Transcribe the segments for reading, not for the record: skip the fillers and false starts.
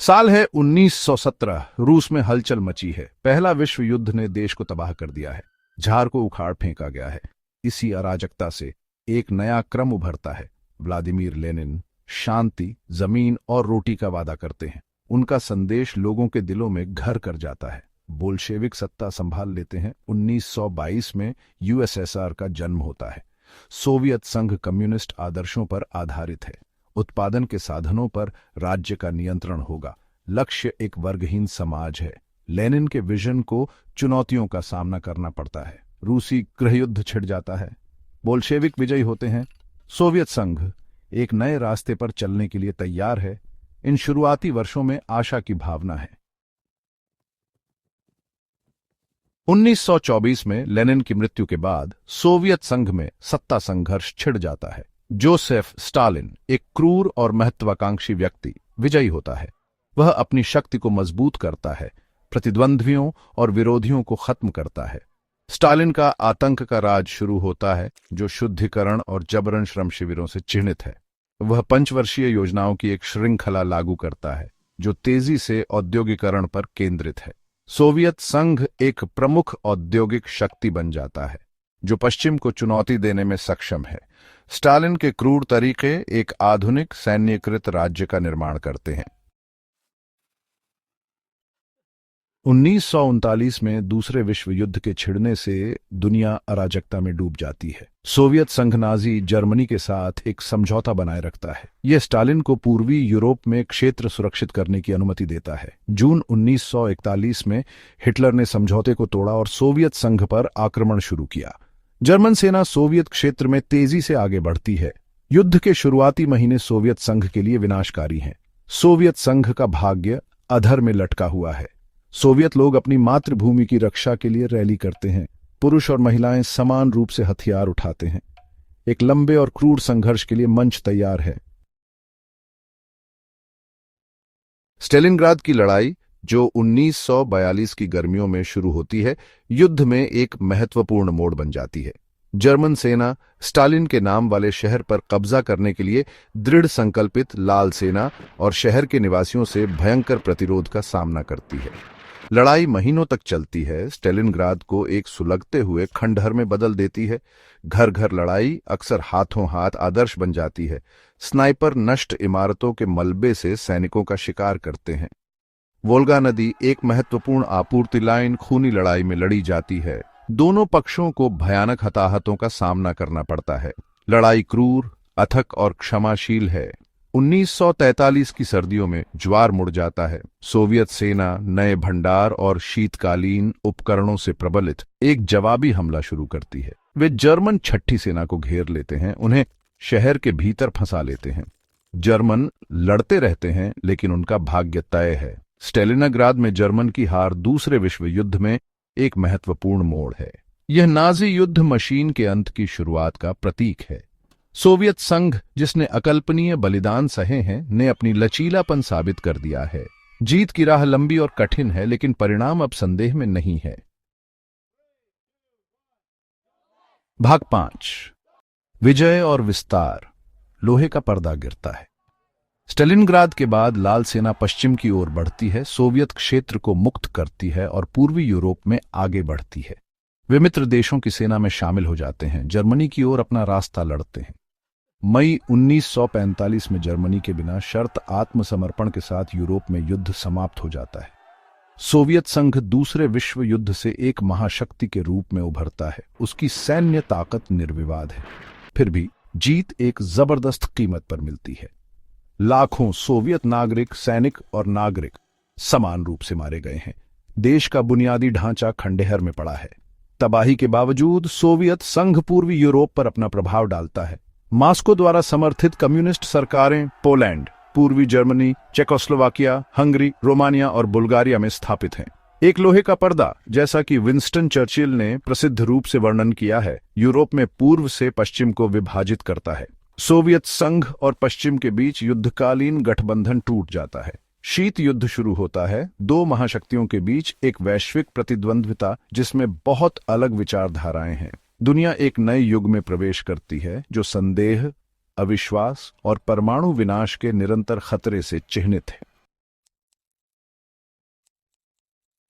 साल है 1917। रूस में हलचल मची है। पहला विश्व युद्ध ने देश को तबाह कर दिया है। झार को उखाड़ फेंका गया है। इसी अराजकता से एक नया क्रम उभरता है। व्लादिमीर लेनिन शांति, जमीन और रोटी का वादा करते हैं। उनका संदेश लोगों के दिलों में घर कर जाता है। बोल्शेविक सत्ता संभाल लेते हैं। 1922 में यूएसएसआर का जन्म होता है। सोवियत संघ कम्युनिस्ट आदर्शों पर आधारित है। उत्पादन के साधनों पर राज्य का नियंत्रण होगा। लक्ष्य एक वर्गहीन समाज है। लेनिन के विजन को चुनौतियों का सामना करना पड़ता है। रूसी गृहयुद्ध छिड़ जाता है। बोल्शेविक विजयी होते हैं। सोवियत संघ एक नए रास्ते पर चलने के लिए तैयार है। इन शुरुआती वर्षों में आशा की भावना है। 1924 में लेनिन की मृत्यु के बाद सोवियत संघ में सत्ता संघर्ष छिड़ जाता है। जोसेफ स्टालिन, एक क्रूर और महत्वाकांक्षी व्यक्ति, विजयी होता है। वह अपनी शक्ति को मजबूत करता है, प्रतिद्वंद्वियों और विरोधियों को खत्म करता है। स्टालिन का आतंक का राज शुरू होता है, जो शुद्धिकरण और जबरन श्रम शिविरों से चिह्नित है। वह पंचवर्षीय योजनाओं की एक श्रृंखला लागू करता है, जो तेजी से औद्योगिकरण पर केंद्रित है। सोवियत संघ एक प्रमुख औद्योगिक शक्ति बन जाता है, जो पश्चिम को चुनौती देने में सक्षम है। स्टालिन के क्रूर तरीके एक आधुनिक सैन्यकृत राज्य का निर्माण करते हैं। 1939 में दूसरे विश्व युद्ध के छिड़ने से दुनिया अराजकता में डूब जाती है। सोवियत संघ नाजी जर्मनी के साथ एक समझौता बनाए रखता है। यह स्टालिन को पूर्वी यूरोप में क्षेत्र सुरक्षित करने की अनुमति देता है। जून 1941 में हिटलर ने समझौते को तोड़ा और सोवियत संघ पर आक्रमण शुरू किया। जर्मन सेना सोवियत क्षेत्र में तेजी से आगे बढ़ती है। युद्ध के शुरुआती महीने सोवियत संघ के लिए विनाशकारी हैं। सोवियत संघ का भाग्य अधर में लटका हुआ है। सोवियत लोग अपनी मातृभूमि की रक्षा के लिए रैली करते हैं। पुरुष और महिलाएं समान रूप से हथियार उठाते हैं। एक लंबे और क्रूर संघर्ष के लिए मंच तैयार है। स्टेलिनग्राद की लड़ाई, जो 1942 की गर्मियों में शुरू होती है, युद्ध में एक महत्वपूर्ण मोड़ बन जाती है। जर्मन सेना स्टालिन के नाम वाले शहर पर कब्जा करने के लिए दृढ़ संकल्पित लाल सेना और शहर के निवासियों से भयंकर प्रतिरोध का सामना करती है। लड़ाई महीनों तक चलती है। स्टेलिनग्राद को एक सुलगते हुए खंडहर में बदल देती है। घर घर लड़ाई अक्सर हाथों हाथ आदर्श बन जाती है। स्नाइपर नष्ट इमारतों के मलबे से सैनिकों का शिकार करते हैं। वोल्गा नदी, एक महत्वपूर्ण आपूर्ति लाइन, खूनी लड़ाई में लड़ी जाती है। दोनों पक्षों को भयानक हताहतों का सामना करना पड़ता है। लड़ाई क्रूर, अथक और क्षमाशील है। 1943 की सर्दियों में ज्वार मुड़ जाता है। सोवियत सेना नए भंडार और शीतकालीन उपकरणों से प्रबलित एक जवाबी हमला शुरू करती है। वे जर्मन छठी सेना को घेर लेते हैं, उन्हें शहर के भीतर फंसा लेते हैं। जर्मन लड़ते रहते हैं, लेकिन उनका भाग्य तय है। स्टेलिनग्राद में जर्मन की हार दूसरे विश्व युद्ध में एक महत्वपूर्ण मोड़ है। यह नाजी युद्ध मशीन के अंत की शुरुआत का प्रतीक है। सोवियत संघ, जिसने अकल्पनीय बलिदान सहे हैं, ने अपनी लचीलापन साबित कर दिया है। जीत की राह लंबी और कठिन है, लेकिन परिणाम अब संदेह में नहीं है। भाग 5, विजय और विस्तार। लोहे का पर्दा गिरता है। स्टेलिनग्राद के बाद लाल सेना पश्चिम की ओर बढ़ती है, सोवियत क्षेत्र को मुक्त करती है और पूर्वी यूरोप में आगे बढ़ती है। वे मित्र देशों की सेना में शामिल हो जाते हैं, जर्मनी की ओर अपना रास्ता लड़ते हैं। मई 1945 में जर्मनी के बिना शर्त आत्मसमर्पण के साथ यूरोप में युद्ध समाप्त हो जाता है। सोवियत संघ दूसरे विश्व युद्ध से एक महाशक्ति के रूप में उभरता है। उसकी सैन्य ताकत निर्विवाद है। फिर भी जीत एक जबरदस्त कीमत पर मिलती है। लाखों सोवियत नागरिक, सैनिक और नागरिक समान रूप से मारे गए हैं। देश का बुनियादी ढांचा खंडहर में पड़ा है। तबाही के बावजूद सोवियत संघ पूर्वी यूरोप पर अपना प्रभाव डालता है। मॉस्को द्वारा समर्थित कम्युनिस्ट सरकारें पोलैंड, पूर्वी जर्मनी, चेकोस्लोवाकिया, हंगरी, रोमानिया और बुल्गारिया में स्थापित हैं। एक लोहे का पर्दा, जैसा कि विंस्टन चर्चिल ने प्रसिद्ध रूप से वर्णन किया है, यूरोप में पूर्व से पश्चिम को विभाजित करता है। सोवियत संघ और पश्चिम के बीच युद्धकालीन गठबंधन टूट जाता है। शीत युद्ध शुरू होता है, दो महाशक्तियों के बीच एक वैश्विक प्रतिद्वंद्विता जिसमें बहुत अलग विचारधाराएं हैं। दुनिया एक नए युग में प्रवेश करती है, जो संदेह, अविश्वास और परमाणु विनाश के निरंतर खतरे से चिह्नित है।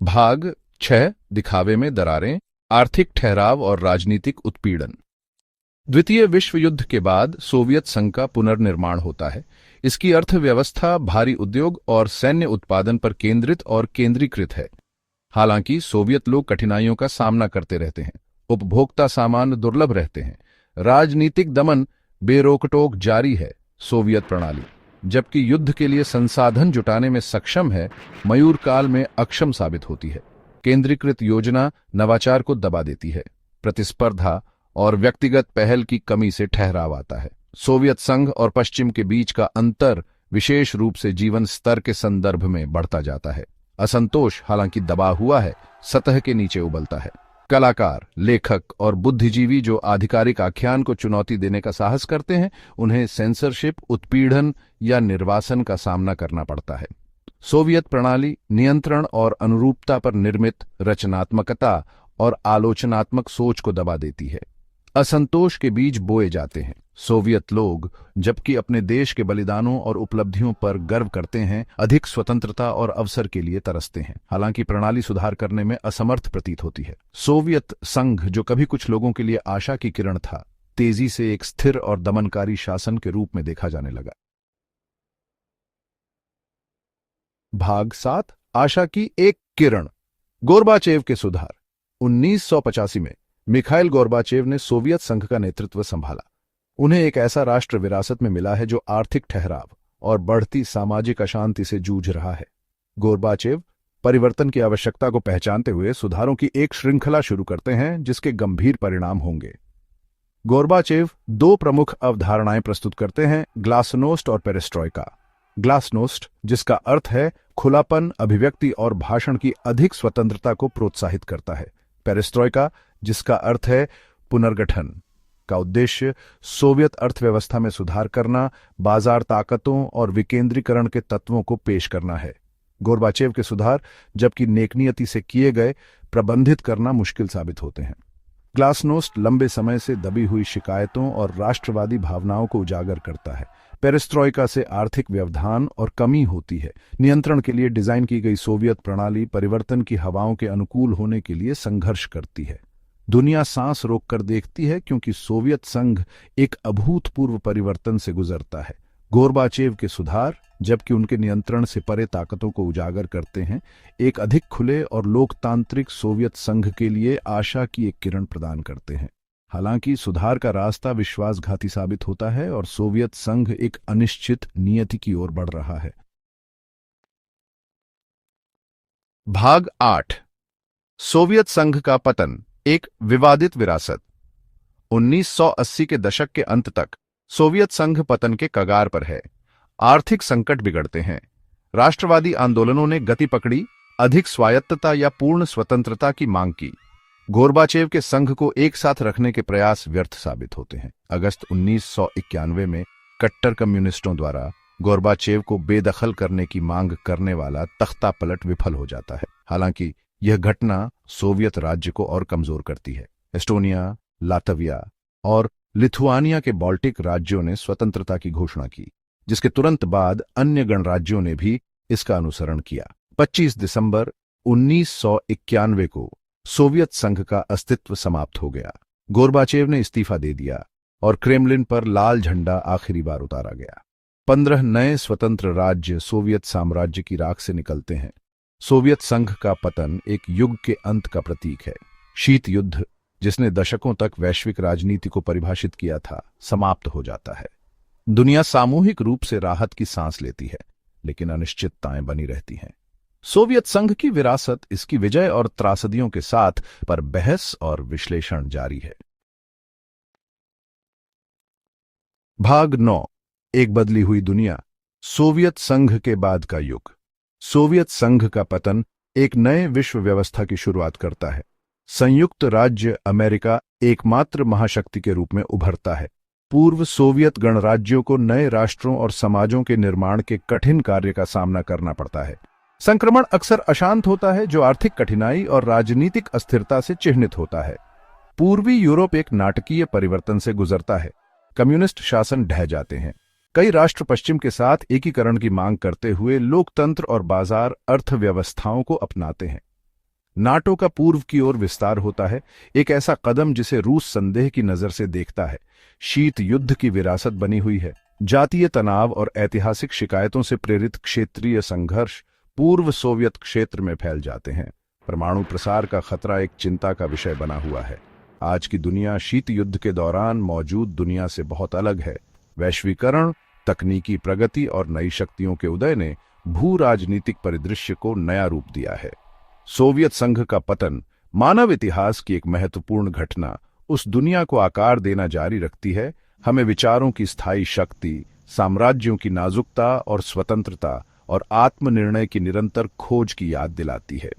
भाग 6 दिखावे में दरारें, आर्थिक ठहराव और राजनीतिक उत्पीड़न। द्वितीय विश्व युद्ध के बाद सोवियत संघ का पुनर्निर्माण होता है। इसकी अर्थव्यवस्था भारी उद्योग और सैन्य उत्पादन पर केंद्रित और केंद्रीकृत है। हालांकि सोवियत लोग कठिनाइयों का सामना करते रहते हैं, उपभोक्ता सामान दुर्लभ रहते हैं, राजनीतिक दमन बेरोकटोक जारी है। सोवियत प्रणाली, जबकि युद्ध के लिए संसाधन जुटाने में सक्षम है, मयूर काल में अक्षम साबित होती है। केंद्रीकृत योजना नवाचार को दबा देती है। प्रतिस्पर्धा और व्यक्तिगत पहल की कमी से ठहराव आता है। सोवियत संघ और पश्चिम के बीच का अंतर विशेष रूप से जीवन स्तर के संदर्भ में बढ़ता जाता है। असंतोष हालांकि दबा हुआ है, सतह के नीचे उबलता है। कलाकार, लेखक और बुद्धिजीवी जो आधिकारिक आख्यान को चुनौती देने का साहस करते हैं, उन्हें सेंसरशिप, उत्पीड़न या निर्वासन का सामना करना पड़ता है। सोवियत प्रणाली नियंत्रण और अनुरूपता पर निर्मित रचनात्मकता और आलोचनात्मक सोच को दबा देती है। असंतोष के बीज बोए जाते हैं। सोवियत लोग, जबकि अपने देश के बलिदानों और उपलब्धियों पर गर्व करते हैं, अधिक स्वतंत्रता और अवसर के लिए तरसते हैं। हालांकि प्रणाली सुधार करने में असमर्थ प्रतीत होती है। सोवियत संघ, जो कभी कुछ लोगों के लिए आशा की किरण था, तेजी से एक स्थिर और दमनकारी शासन के रूप में देखा जाने लगा। भाग 7 आशा की एक किरण। गोर्बाचेव के सुधार। 1985 में मिखाइल गोर्बाचेव ने सोवियत संघ का नेतृत्व संभाला। उन्हें एक ऐसा राष्ट्र विरासत में मिला है जो आर्थिक ठहराव और बढ़ती सामाजिक अशांति से जूझ रहा है। गोर्बाचेव परिवर्तन की आवश्यकता को पहचानते हुए सुधारों की एक श्रृंखला शुरू करते हैं, जिसके गंभीर परिणाम होंगे। गोर्बाचेव दो प्रमुख अवधारणाएं प्रस्तुत करते हैं: ग्लासनोस्ट और पेरेस्ट्रॉयका। ग्लासनोस्ट, जिसका अर्थ है खुलापन, अभिव्यक्ति और भाषण की अधिक स्वतंत्रता को प्रोत्साहित करता है। पेरेस्ट्रॉयका, जिसका अर्थ है पुनर्गठन, का उद्देश्य सोवियत अर्थव्यवस्था में सुधार करना, बाजार ताकतों और विकेंद्रीकरण के तत्वों को पेश करना है। गोर्बाचेव के सुधार, जबकि नेकनियति से किए गए, प्रबंधित करना मुश्किल साबित होते हैं। ग्लासनोस्ट लंबे समय से दबी हुई शिकायतों और राष्ट्रवादी भावनाओं को उजागर करता है। पेरेस्ट्रॉयका से आर्थिक व्यवधान और कमी होती है। नियंत्रण के लिए डिजाइन की गई सोवियत प्रणाली परिवर्तन की हवाओं के अनुकूल होने के लिए संघर्ष करती है। दुनिया सांस रोककर देखती है, क्योंकि सोवियत संघ एक अभूतपूर्व परिवर्तन से गुजरता है। गोर्बाचेव के सुधार, जबकि उनके नियंत्रण से परे ताकतों को उजागर करते हैं, एक अधिक खुले और लोकतांत्रिक सोवियत संघ के लिए आशा की एक किरण प्रदान करते हैं। हालांकि सुधार का रास्ता विश्वासघाती साबित होता है और सोवियत संघ एक अनिश्चित नियति की ओर बढ़ रहा है। भाग 8 सोवियत संघ का पतन, एक विवादित विरासत। 1980 के दशक के अंत तक सोवियत संघ पतन के कगार पर है। आर्थिक संकट बिगड़ते हैं। राष्ट्रवादी आंदोलनों ने गति पकड़ी, अधिक स्वायत्तता या पूर्ण स्वतंत्रता की मांग की। गोर्बाचेव के संघ को एक साथ रखने के प्रयास व्यर्थ साबित होते हैं। अगस्त 1991 में कट्टर कम्युनिस्टों द्वारा गोर्बाचेव को बेदखल करने की मांग करने वाला तख्ता पलट विफल हो जाता है। हालांकि यह घटना सोवियत राज्य को और कमजोर करती है। एस्टोनिया, लातविया और लिथुआनिया के बाल्टिक राज्यों ने स्वतंत्रता की घोषणा की, जिसके तुरंत बाद अन्य गणराज्यों ने भी इसका अनुसरण किया। 25 दिसंबर 1991 को सोवियत संघ का अस्तित्व समाप्त हो गया। गोर्बाचेव ने इस्तीफा दे दिया और क्रेमलिन पर लाल झंडा आखिरी बार उतारा गया। 15 नए स्वतंत्र राज्य सोवियत साम्राज्य की राख से निकलते हैं। सोवियत संघ का पतन एक युग के अंत का प्रतीक है। शीत युद्ध, जिसने दशकों तक वैश्विक राजनीति को परिभाषित किया था, समाप्त हो जाता है। दुनिया सामूहिक रूप से राहत की सांस लेती है, लेकिन अनिश्चितताएं बनी रहती हैं। सोवियत संघ की विरासत, इसकी विजय और त्रासदियों के साथ पर बहस और विश्लेषण जारी है। भाग 9 एक बदली हुई दुनिया। सोवियत संघ के बाद का युग। सोवियत संघ का पतन एक नए विश्व व्यवस्था की शुरुआत करता है। संयुक्त राज्य अमेरिका एकमात्र महाशक्ति के रूप में उभरता है। पूर्व सोवियत गणराज्यों को नए राष्ट्रों और समाजों के निर्माण के कठिन कार्य का सामना करना पड़ता है। संक्रमण अक्सर अशांत होता है, जो आर्थिक कठिनाई और राजनीतिक अस्थिरता से चिह्नित होता है। पूर्वी यूरोप एक नाटकीय परिवर्तन से गुजरता है। कम्युनिस्ट शासन ढह जाते हैं। कई राष्ट्र पश्चिम के साथ एकीकरण की मांग करते हुए लोकतंत्र और बाजार अर्थव्यवस्थाओं को अपनाते हैं। नाटो का पूर्व की ओर विस्तार होता है, एक ऐसा कदम जिसे रूस संदेह की नजर से देखता है। शीत युद्ध की विरासत बनी हुई है। जातीय तनाव और ऐतिहासिक शिकायतों से प्रेरित क्षेत्रीय संघर्ष पूर्व सोवियत क्षेत्र में फैल जाते हैं। परमाणु प्रसार का खतरा एक चिंता का विषय बना हुआ है। आज की दुनिया शीत युद्ध के दौरान मौजूद दुनिया से बहुत अलग है। वैश्वीकरण, तकनीकी प्रगति और नई शक्तियों के उदय ने भू राजनीतिक परिदृश्य को नया रूप दिया है। सोवियत संघ का पतन मानव इतिहास की एक महत्वपूर्ण घटना उस दुनिया को आकार देना जारी रखती है, हमें विचारों की स्थायी शक्ति, साम्राज्यों की नाजुकता और स्वतंत्रता और आत्मनिर्णय की निरंतर खोज की याद दिलाती है।